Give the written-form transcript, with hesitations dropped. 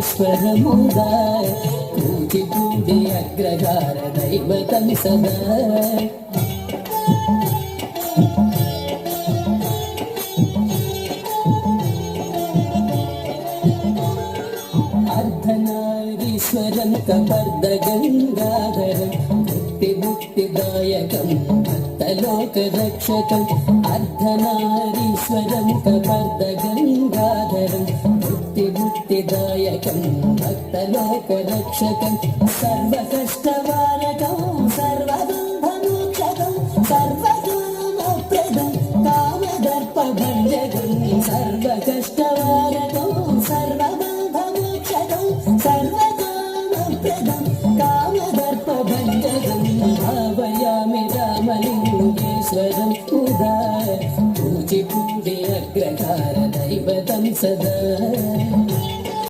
నాగేశ్వరముదాయ Kuchipudi Agrahara దైవతం Sada అర్ధనారీశ్వరం కపర్ద Gangadharam ముక్తిదాయకం భక్తలోక రక్షకం అర్ధనారీశ్వరం కపర్ద Gangadharam ముక్తిదాయకం భక్తలోక రక్షకం సర్వకష్టవారకం సర్వబంధమోక్షకం సర్వకామప్రదం కామదర్పభంజకం సర్వకష్టవారకం సర్వబంధమోక్షకం సర్వకామప్రదం కామదర్పభంజకం భావయామి Ramalingeswaram ఉదాయ Kuchipudi Agrahara దైవతం Sada